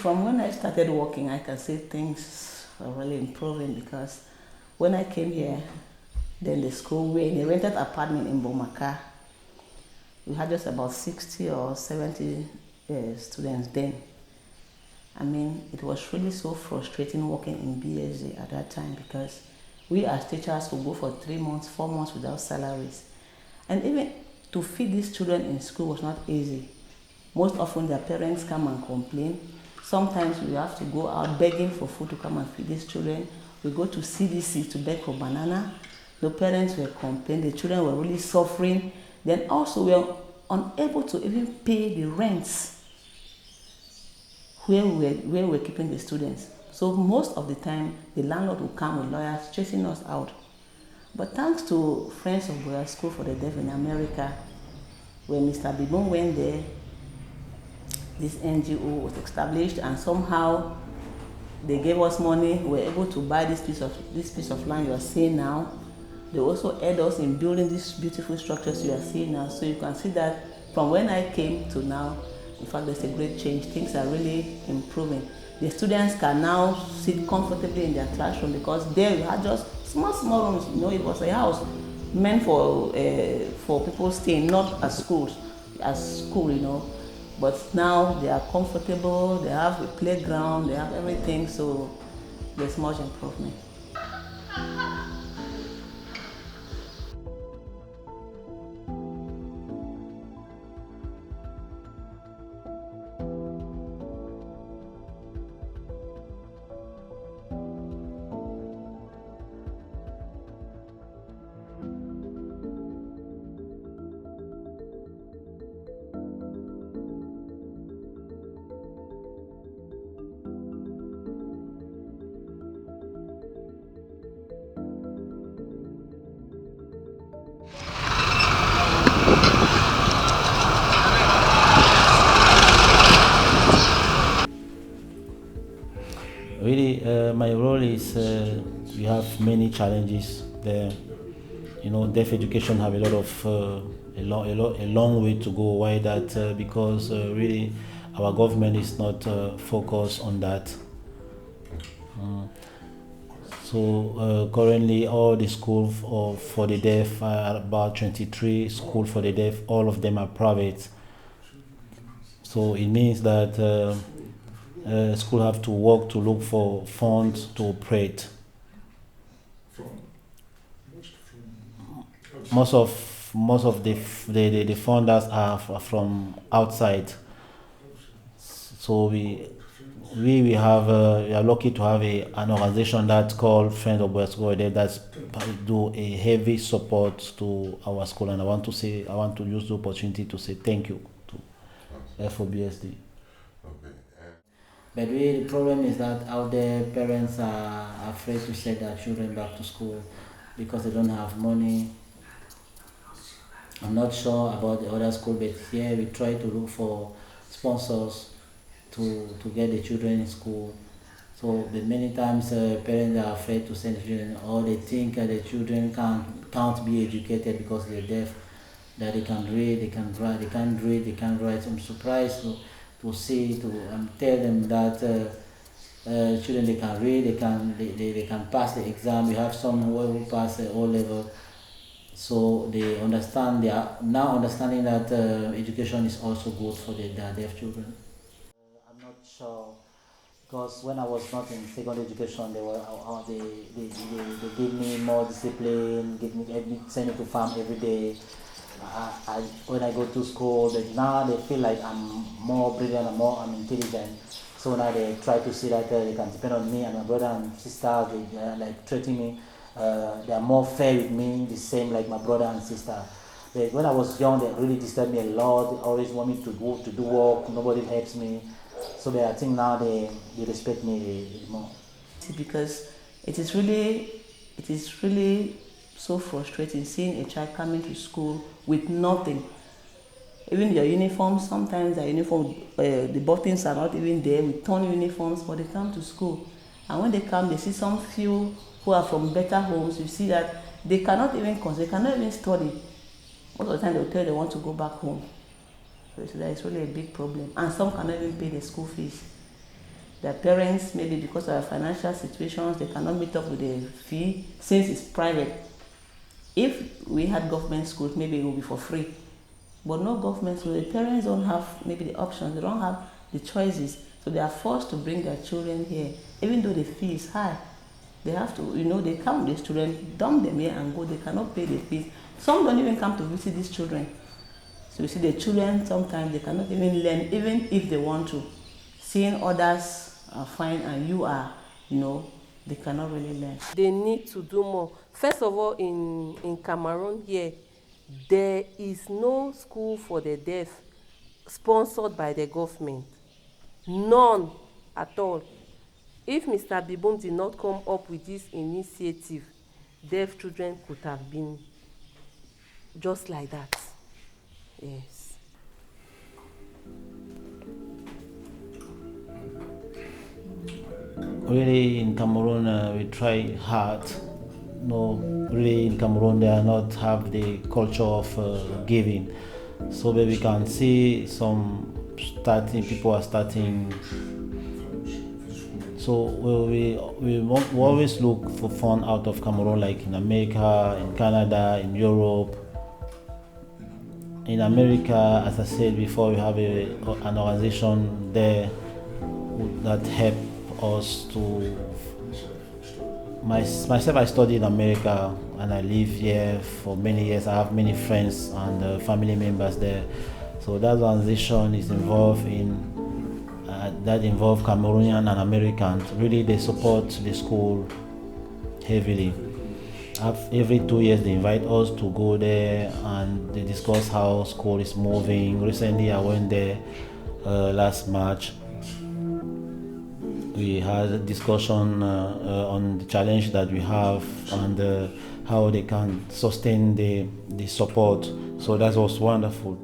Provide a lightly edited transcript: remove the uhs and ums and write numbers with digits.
from when I started working, I can see things are really improving because when I came here, then the school, we in a rented apartment in Bomaka. We had just about 60 or 70 students then. I mean, it was really so frustrating working in BSG at that time because we as teachers would go for 3 months, 4 months without salaries. And even to feed these children in school was not easy. Most often their parents come and complain. Sometimes we have to go out begging for food to come and feed these children. We go to CDC to beg for banana. The parents were complaining, the children were really suffering. Then also we were unable to even pay the rents where we were keeping the students. So most of the time, the landlord would come with lawyers chasing us out. But thanks to Friends of Boya School for the Deaf in America, when Mr. Bibon went there, this NGO was established, and somehow they gave us money. We were able to buy this piece of land you are seeing now. They also aid us in building these beautiful structures you are seeing now. So you can see that from when I came to now, in fact, there's a great change. Things are really improving. The students can now sit comfortably in their classroom because there we had just small rooms. You know, it was a house meant for people staying, not as school, you know. But now they are comfortable. They have a playground. They have everything. So there's much improvement. Really, my role is we have many challenges there. You know, deaf education have a lot of a long way to go. Why that? Because really, our government is not focused on that. So currently, all the schools for the deaf are about 23 schools for the deaf. All of them are private. So it means that school have to work to look for funds to operate. Most of the funders are from outside. So we have we are lucky to have an organization that's called Friends of Boya School that do a heavy support to our school, and I want to use the opportunity to say thank you to FOBSD. Okay. But really, the problem is that out there, parents are afraid to send their children back to school because they don't have money. I'm not sure about the other school, but here we try to look for sponsors to get the children in school. So, but many times parents are afraid to send the children, or they think the children can't be educated because they're deaf, that they can read, they can write, they can't read, they can't write. I'm surprised to see, tell them that children they can read, they can pass the exam. We have some who pass the O level, so they understand. They are now understanding that education is also good for their deaf children. I'm not sure because when I was not in secondary education, they gave me more discipline, send me to farm every day. When I go to school, now they feel like I'm more brilliant and I'm intelligent. So now they try to see that they can depend on me and my brother and sister. They are like treating me. They are more fair with me, the same like my brother and sister. When I was young, they really disturbed me a lot. They always want me to go to do work. Nobody helps me. So I think now they respect me more. Because it is really so frustrating seeing a child coming to school with nothing. Even their uniforms, sometimes their uniform, the buttons are not even there. We torn uniforms, but they come to school. And when they come, they see some few who are from better homes. You see that they cannot even study. Most of the time, they'll tell you they want to go back home. So that is really a big problem. And some cannot even pay the school fees. Their parents, maybe because of their financial situations, they cannot meet up with the fee since it's private. If we had government schools, maybe it would be for free. But no government school, the parents don't have maybe the options, they don't have the choices. So they are forced to bring their children here, even though the fee is high. They have to, they come with the children, dump them here and go, they cannot pay the fees. Some don't even come to visit these children. So you see the children, sometimes they cannot even learn, even if they want to. Seeing others are fine and you are, they cannot really learn. They need to do more. First of all, in Cameroon here, there is no school for the deaf sponsored by the government. None at all. If Mr. Bibum did not come up with this initiative, deaf children could have been just like that. Yes. Really, in Cameroon, we try hard. No, really, in Cameroon, they are not have the culture of giving. So we can see some people are starting. So we always look for fun out of Cameroon, like in America, in Canada, in Europe. In America, as I said before, we have an organization there that help us to. Myself, I studied in America and I live here for many years. I have many friends and family members there. So that organization is involved that involve Cameroonian and Americans. Really, they support the school heavily. Every 2 years they invite us to go there and they discuss how school is moving. Recently I went there last March. We had a discussion on the challenge that we have and how they can sustain the support. So that was wonderful.